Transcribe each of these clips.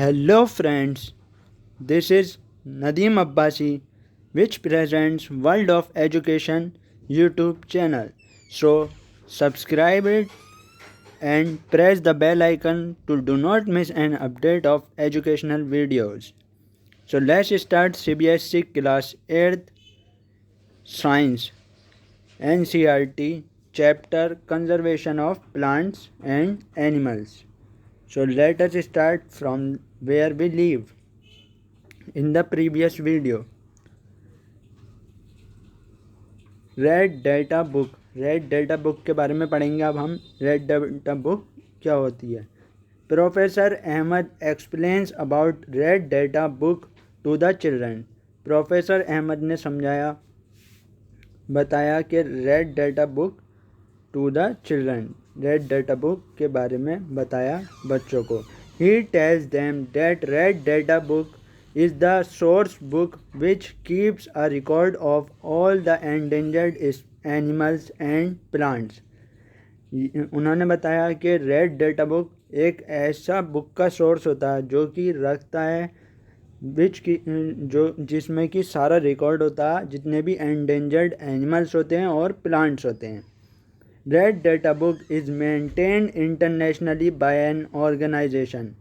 Hello friends, this is Nadeem Abbasi which presents World of Education YouTube channel. So subscribe it and press the bell icon to do not miss an update of educational videos. So let's start CBSE class 8th Science NCERT chapter Conservation of Plants and Animals. So let us start from where we leave in the previous video. Red data book के बारे में पढ़ेंगे अब हम। Red data book क्या होती है? Professor Ahmad explains about red data book to the children. Professor Ahmad ने बताया कि red data book to the children, red data book के बारे में बताया बच्चों को। He tells them that red data book is the source book which keeps a record of all the endangered animals and plants. उन्होंने बताया कि red data book एक ऐसा बुक का सोर्स होता है जो कि रखता है जिसमें कि सारा रिकॉर्ड होता है जितने भी एंडेंजर्ड एनिमल्स होते हैं और प्लांट्स होते हैं। Red data book is maintained internationally by an organisation.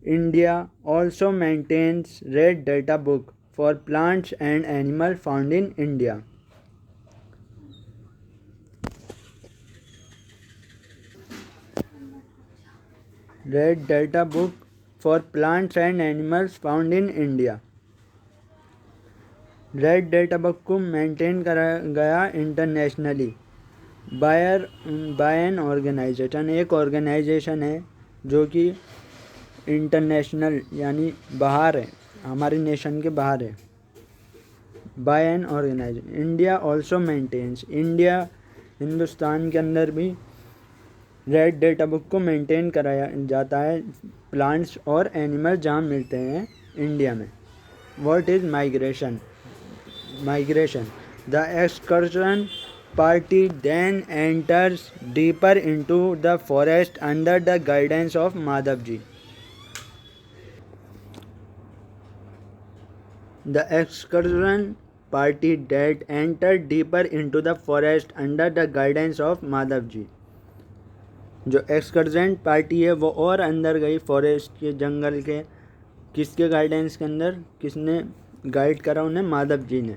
India also maintains Red Data Book for plants and animals found in India. Red Data Book for plants and animals found in India. Red data book को maintain करा गया internationally by an organisation. एक organisation है जो कि international यानी बाहर है, हमारे नेशन के बाहर है। By an organisation. India also maintains, Hindustan के अंदर भी रेड डेटा बुक को मेंटेन कराया जाता है प्लांट्स और एनिमल जहाँ मिलते हैं इंडिया में। What is migration? The excursion party then enters deeper into the forest under the guidance of Madhavji. The excursion party that entered deeper into the forest under the guidance of Madhavji. जो excursion party है वो और अंदर गई forest के, जंगल के, किसके guidance के अंदर? किसने गाइड करा उन्हें? माधव जी ने।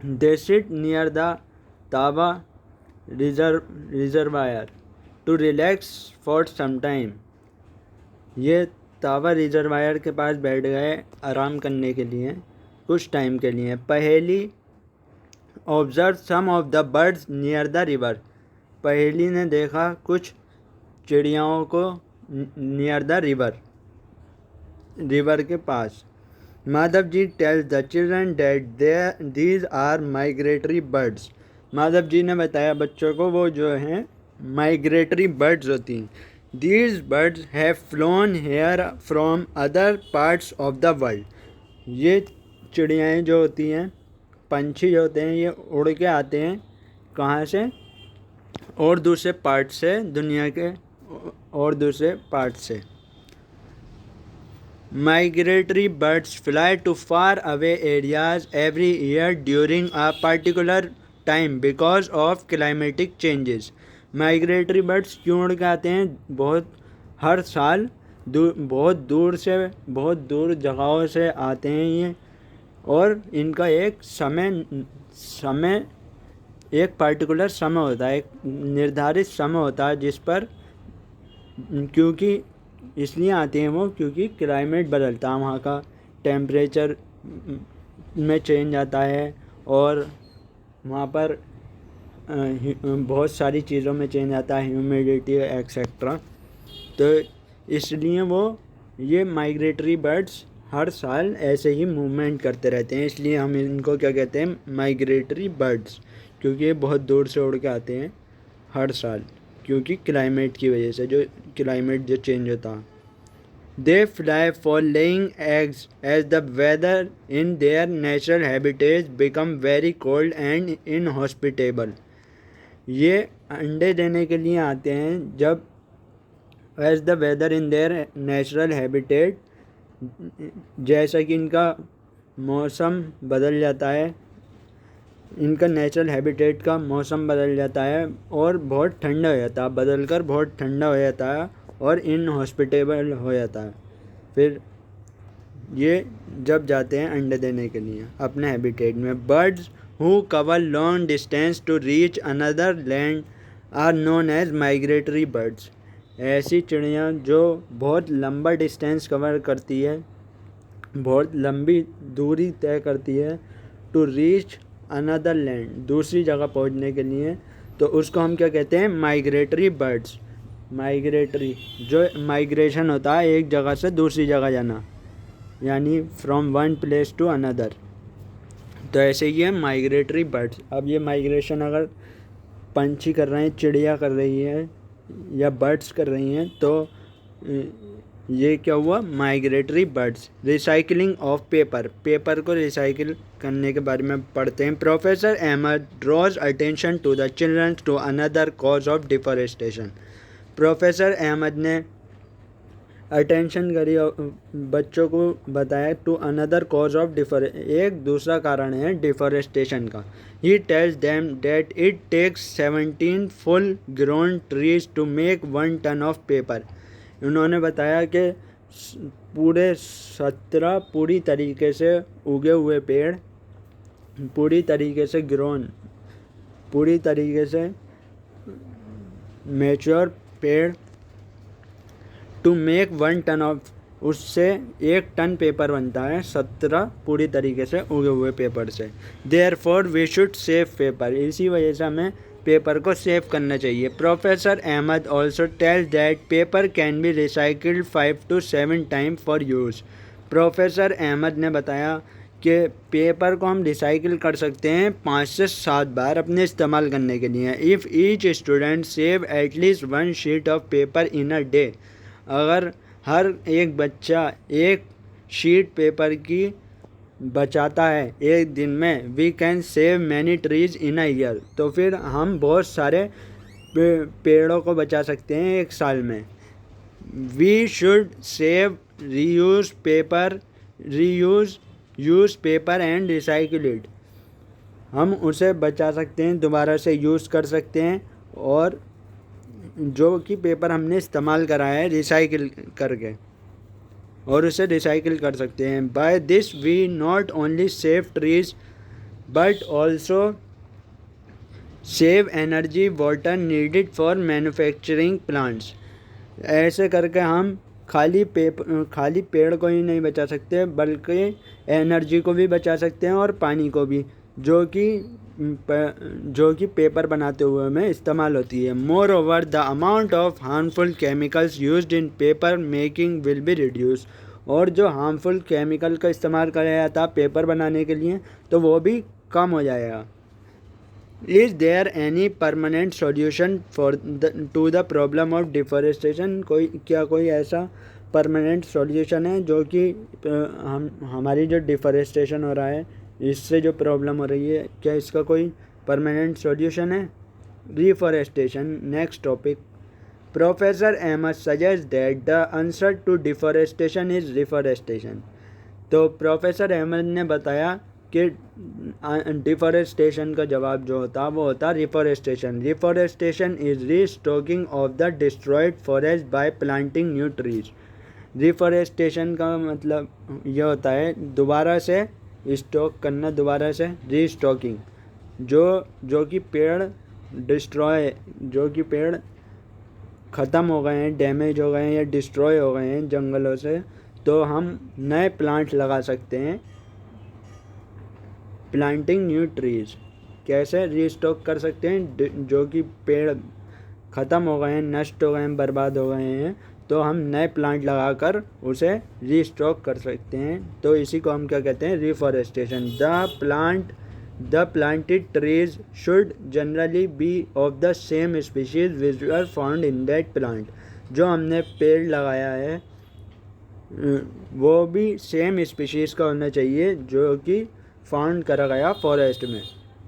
They sit near the Tawa reservoir to relax for some time. ये तावा रिजर्वायर के पास बैठ गए आराम करने के लिए कुछ टाइम के लिए। Paheli observe some of the birds near the river. Paheli ने देखा कुछ चिड़ियाओं को नियर द रिवर के पास। Madhav ji tells the children that these are migratory birds. Madhav ji ने बताया बच्चों को वो जो हैं माइग्रेटरी बर्ड्स होती हैं। These birds have flown here from other parts of the world. ये चिड़ियाएँ जो होती हैं, पंछी जो होते हैं, ये उड़ के आते हैं कहाँ से? और दूसरे पार्ट से, दुनिया के और दूसरे पार्ट से। Migratory birds fly to far away areas every year during a particular time because of climatic changes. Migratory birds क्यों उड़ के आते हैं? हर साल बहुत दूर जगहों से आते हैं ये, और इनका एक एक पार्टिकुलर समय होता है, एक निर्धारित समय होता है जिस पर, क्योंकि इसलिए आते हैं वो क्योंकि क्लाइमेट बदलता है, वहाँ का टेम्परेचर में चेंज आता है और वहाँ पर बहुत सारी चीज़ों में चेंज आता है, ह्यूमिडिटी एक्सेट्रा। तो इसलिए ये माइग्रेटरी बर्ड्स हर साल ऐसे ही मूवमेंट करते रहते हैं, इसलिए हम इनको क्या कहते हैं? माइग्रेटरी बर्ड्स, क्योंकि ये बहुत दूर से उड़ के आते हैं हर साल, क्योंकि क्लाइमेट की वजह से, जो क्लाइमेट जो चेंज होता है। They fly for laying eggs as the weather in their natural habitat become very cold and inhospitable. ये अंडे देने के लिए आते हैं जब as the weather in their natural habitat, जैसा कि इनका मौसम बदल जाता है, इनका नेचुरल हैबिटेट का मौसम बदल जाता है और बहुत ठंडा हो जाता है, बदल कर बहुत ठंडा हो जाता है और इनहॉस्पिटेबल हो जाता है। फिर ये जब जाते हैं अंडे देने के लिए अपने हैबिटेट में। Birds who cover long distance to reach another land are known as migratory birds. ऐसी चिड़ियाँ जो बहुत लंबा डिस्टेंस कवर करती है, बहुत लंबी दूरी तय करती है, टू रीच अनदर लैंड, दूसरी जगह पहुंचने के लिए, तो उसको हम क्या कहते हैं? Migratory birds. माइग्रेटरी, जो माइग्रेशन होता है एक जगह से दूसरी जगह जाना, यानी from one place to another, तो ऐसे ही है माइग्रेटरी बर्ड्स। अब ये माइग्रेशन अगर पंछी कर रहे हैं, चिड़िया कर रही है या बर्ड्स कर रही हैं, तो ये क्या हुआ? Migratory birds. Recycling of paper, paper को रिसाइकिल करने के बारे में पढ़ते हैं। Professor Ahmad draws attention to the children to another cause of deforestation. Professor Ahmad ने अटेंशन करी, बच्चों को बताया टू अनदर कॉज ऑफ एक दूसरा कारण है डिफॉरेस्टेशन का। He tells them that it takes 17 full grown trees to make 1 ton of paper. उन्होंने बताया कि पूरे 17 पूरी तरीके से उगे हुए पेड़, पूरी तरीके से ग्रोन, पूरी तरीके से मैच्योर पेड़, टू मेक 1 टन ऑफ, उससे 1 टन पेपर बनता है 17 पूरी तरीके से उगे हुए पेपर से। Therefore we should save paper, इसी वजह से हमें पेपर को सेव करना चाहिए। Professor Ahmad also tells that paper can be recycled 5 to 7 time for use. Professor Ahmad ने बताया कि पेपर को हम रिसाइकिल कर सकते हैं 5 से 7 बार अपने इस्तेमाल करने के लिए। If each student save at least 1 sheet of paper in a day, अगर हर एक बच्चा एक शीट पेपर की बचाता है एक दिन में, we can save many trees in a year, तो फिर हम बहुत सारे पेड़ों को बचा सकते हैं एक साल में। We should save reuse paper, use paper and recycle it, हम उसे बचा सकते हैं, दोबारा से यूज़ कर सकते हैं, और जो कि पेपर हमने इस्तेमाल करा है रिसाइकिल करके, और उसे रिसाइकिल कर सकते हैं। By this we not only save trees but also save energy water needed for manufacturing plants. ऐसे करके हम खाली पेड़ को ही नहीं बचा सकते, बल्कि एनर्जी को भी बचा सकते हैं और पानी को भी, जो कि पेपर बनाते हुए हमें इस्तेमाल होती है। More over the amount of harmful chemicals used in paper making will be reduce, और जो हार्मफुल केमिकल का इस्तेमाल किया जाता है पेपर बनाने के लिए, तो वो भी कम हो जाएगा। Is there any permanent solution to the problem of deforestation, कोई ऐसा परमानेंट सॉल्यूशन है जो कि हमारी जो डिफॉरेस्टेशन हो रहा है, इससे जो प्रॉब्लम हो रही है, क्या इसका कोई परमानेंट सॉल्यूशन है? Reforestation, next topic. Professor Ahmad suggest that the answer to deforestation is reforestation. तो प्रोफेसर अहमद ने बताया कि डिफॉरेस्टेशन का जवाब जो होता है वो होता है reforestation. Reforestation is restocking of the destroyed forest by planting new trees. Reforestation का मतलब यह होता है दोबारा से स्टॉक करना, दोबारा से रीस्टॉकिंग, जो कि पेड़ ख़त्म हो गए हैं, डैमेज हो गए हैं या डिस्ट्रॉय हो गए हैं जंगलों से, तो हम नए प्लांट लगा सकते हैं। प्लांटिंग न्यू ट्रीज, कैसे रीस्टॉक कर सकते हैं? जो कि पेड़ ख़त्म हो गए हैं, नष्ट हो गए हैं, बर्बाद हो गए हैं, तो हम नए प्लांट लगाकर उसे रीस्टॉक कर सकते हैं। तो इसी को हम क्या कहते हैं? Reforestation. The planted trees should generally be of the same species which are found in that plant. जो हमने पेड़ लगाया है वो भी सेम स्पीशीज़ का होना चाहिए जो कि फाउंड करा गया फॉरेस्ट में,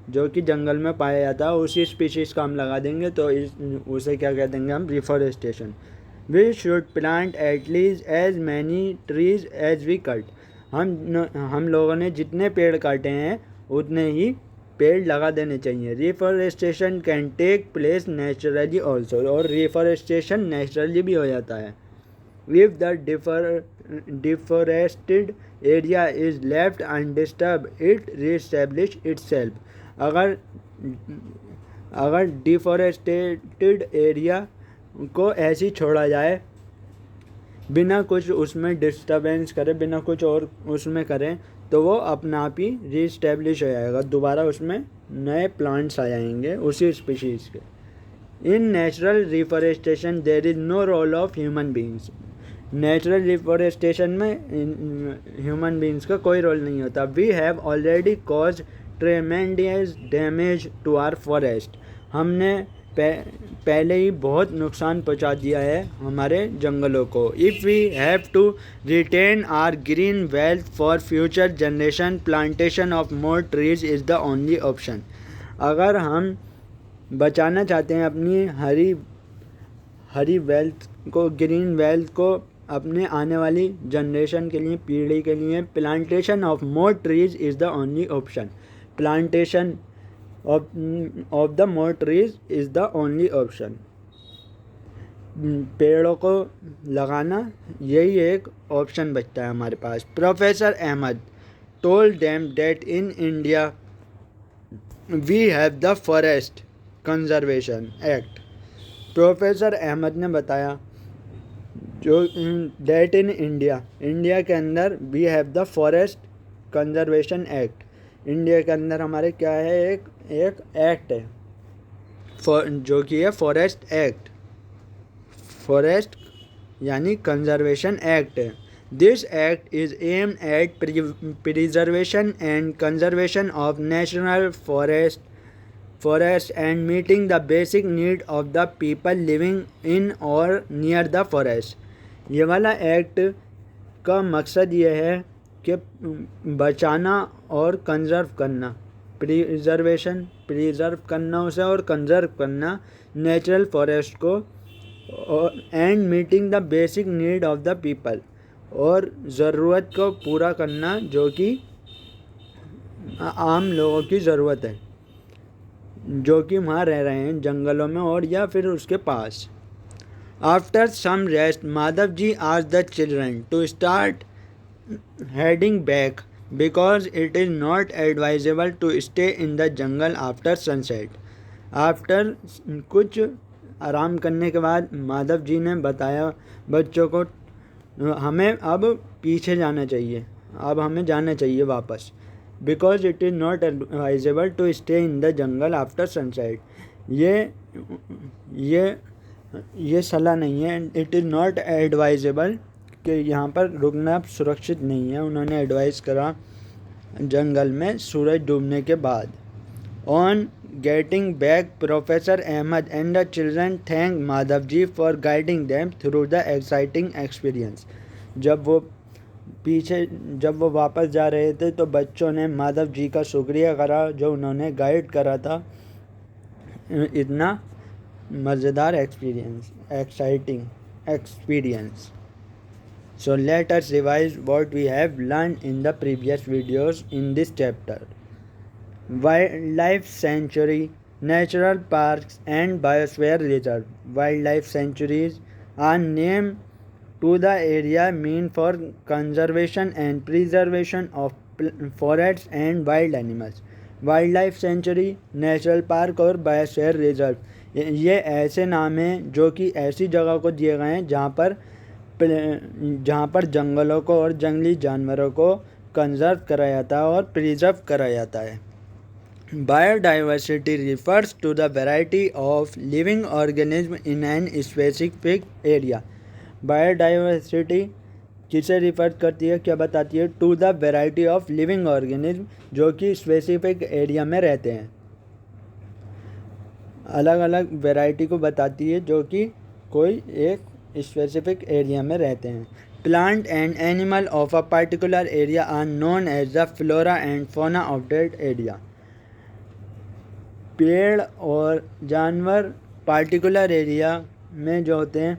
जो कि जंगल में पाया जाता है, उसी स्पीशीज़ का हम लगा देंगे तो उसे क्या कह देंगे हम? Reforestation. We should plant at least as many trees as we cut. हम लोगों ने जितने पेड़ काटे हैं उतने ही पेड़ लगा देने चाहिए। Reforestation can take place naturally also, और रिफॉरेस्टेशन नेचुरली भी हो जाता है। If the deforested area is left undisturb it reestablish itself. अगर अगर डिफॉरेस्टेड एरिया को ऐसे ही छोड़ा जाए बिना कुछ उसमें डिस्टर्बेंस करे, बिना कुछ और उसमें करें, तो वो अपना आप ही रीस्टेब्लिश हो जाएगा, दोबारा उसमें नए प्लांट्स आ जाएंगे उसी स्पीशीज़ के। In natural reforestation there is no role of human beings. Natural reforestation में ह्यूमन बींग्स का कोई रोल नहीं होता। We have already cause tremendous damage to our forest. हमने पहले ही बहुत नुकसान पहुंचा दिया है हमारे जंगलों को। If we have to retain our green wealth for future generation plantation of more trees is the only option. अगर हम बचाना चाहते हैं अपनी हरी वेल्थ को, ग्रीन वेल्थ को अपने आने वाली जनरेशन के लिए, पीढ़ी के लिए, plantation of more trees is the only option. Plantation of the more trees is the only option। पेड़ों को लगाना यही एक ऑप्शन बचता है हमारे पास। Professor Ahmed told them that in India we have the Forest Conservation Act। Professor Ahmad ने बताया जो that in इंडिया के अंदर we have the Forest Conservation Act। India के अंदर हमारे क्या है, एक एक्ट है जो कि है फॉरेस्ट एक्ट, फॉरेस्ट यानी कंजर्वेशन एक्ट है। This act is aim at preservation and conservation of national forest and meeting the basic need of the people living in और नियर द फॉरेस्ट। ये वाला एक्ट का मकसद ये है कि बचाना और कंजर्व करना, प्रिजर्व करना उसे और कंजर्व करना नेचुरल फॉरेस्ट को, and meeting the basic need of the people, और ज़रूरत को पूरा करना जो कि आम लोगों की ज़रूरत है जो कि वहाँ रह रहे हैं जंगलों में और या फिर उसके पास। After some rest Madhav ji asked the children to start heading back because it is not advisable to stay in the jungle after sunset। After कुछ आराम करने के बाद माधव जी ने बताया बच्चों को हमें अब पीछे जाना चाहिए, अब हमें जाना चाहिए वापस। Because it is not advisable to stay in the jungle after sunset. ये सलाह नहीं है, इट इज़ नॉट एडवाइजेबल कि यहाँ पर रुकना सुरक्षित नहीं है। उन्होंने एडवाइस करा जंगल में सूरज डूबने के बाद। On getting back professor Ahmad and the children thank Madhav ji for guiding them through the exciting experience. जब वो वापस जा रहे थे तो बच्चों ने माधव जी का शुक्रिया करा जो उन्होंने गाइड करा था इतना मज़ेदार experience, exciting experience. So let us revise what we have learned in the previous videos in this chapter. Wildlife Sanctuary, Natural Parks and Biosphere Reserve. Wildlife sanctuaries are named to the area meant for conservation and preservation of forests and wild animals. Wildlife Sanctuary, Natural Park और Biosphere Reserve ये ऐसे नाम हैं जो कि ऐसी जगह को दिए गए हैं जहाँ पर जंगलों को और जंगली जानवरों को कंजर्व करा जाता है और प्रिजर्व करा जाता है। Biodiversity refers to the variety of living organism in an specific area. Biodiversity किसे रिफर करती है, क्या बताती है? To the variety of living organism जो कि स्पेसिफिक एरिया में रहते हैं। अलग अलग वैरायटी को बताती है जो कि कोई एक स्पेसिफिक एरिया में रहते हैं। Plant and animal of a particular area are known as the flora and fauna of that area. पेड़ और जानवर पार्टिकुलर एरिया में जो होते हैं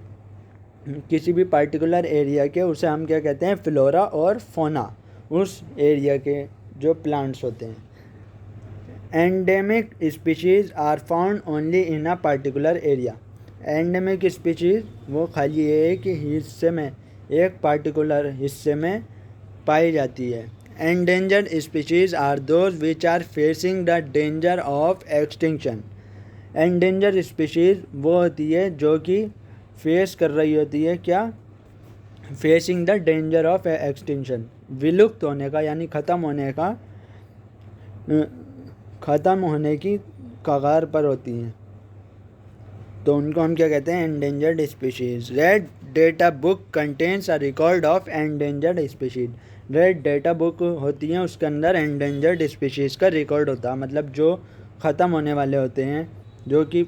किसी भी पार्टिकुलर एरिया के, उसे हम क्या कहते हैं, फ्लोरा और फोना, उस एरिया के जो प्लांट्स होते हैं। Endemic species are found only in a particular area. Endemic species वो खाली एक हिस्से में, एक पार्टिकुलर हिस्से में पाई जाती है। Endangered species are those which are facing the danger of extinction. Endangered species वो होती है जो कि फेस कर रही होती है क्या, facing the danger of extinction, विलुप्त होने का यानी ख़त्म होने की कगार पर होती हैं, तो उनको हम क्या कहते हैं, endangered species. Red data book contains a record of endangered species. Red data book होती हैं, उसके अंदर एंडेंजर्ड स्पीशीज़ का रिकॉर्ड होता है, मतलब जो ख़त्म होने वाले होते हैं, जो कि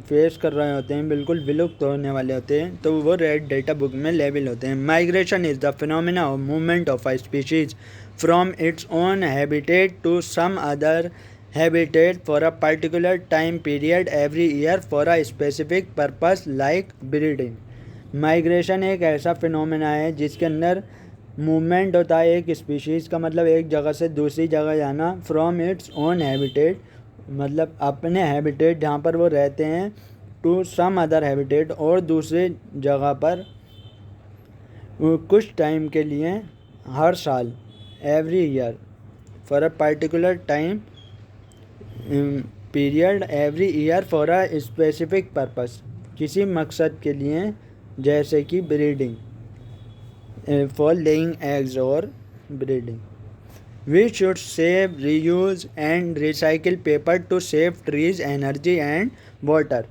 फेस कर रहे होते हैं, बिल्कुल विलुप्त होने वाले होते हैं, तो वो रेड डेटा बुक में लेबल होते हैं। Migration is the phenomena of movement of a species from its own habitat to some other habitat for a particular time period every year for a specific purpose like breeding। Migration एक ऐसा phenomena है जिसके अंदर movement होता है एक species का, मतलब एक जगह से दूसरी जगह जाना, फ्रॉम इट्स ओन हैबिटेट, मतलब अपने हैबिटेट जहाँ पर वो रहते हैं, टू सम अदर हैबिटेट, और दूसरे जगह पर कुछ टाइम के लिए, हर साल, every year, for a particular time period every year for a specific purpose, किसी मकसद के लिए, जैसे कि ब्रीडिंग, फॉर लेइंग एग्स और breeding. We should save, reuse and recycle paper to save trees, energy and water.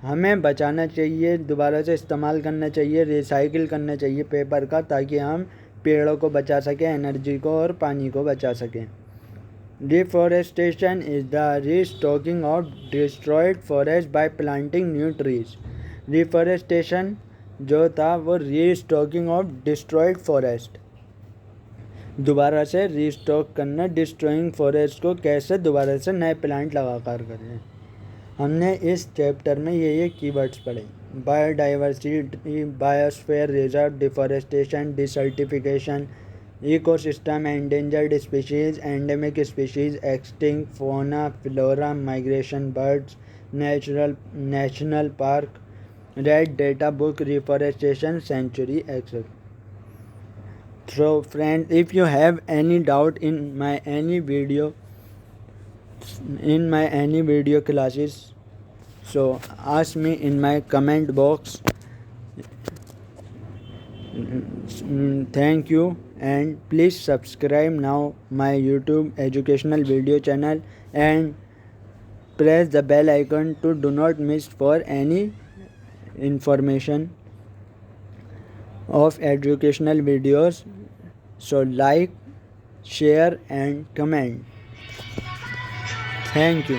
हमें बचाना चाहिए, दोबारा से इस्तेमाल करना चाहिए, रिसाइकिल करना चाहिए पेपर का, ताकि हम पेड़ों को बचा सकें, एनर्जी को और पानी को बचा सकें। Deforestation is the restocking of destroyed forest by planting new trees। Deforestation जो था वो रीस्टॉकिंग ऑफ डिस्ट्रॉयड फॉरेस्ट, दोबारा से रीस्टॉक करना डिस्ट्रॉइंग फॉरेस्ट को, कैसे दोबारा से नए प्लांट लगाकर करें। हमने इस चैप्टर में ये कीवर्ड्स पढ़े, biodiversity, biosphere reserve, deforestation, desertification, ecosystem, endangered species, endemic species, extinct, fauna, flora, migration, birds, national park, red data book, reforestation, sanctuary, etcetera. So friends, if you have any doubt in my any video classes, so ask me in my comment box. Thank you, and please subscribe now my YouTube educational video channel and press the bell icon to do not miss for any information of educational videos. So like, share and comment. Thank you.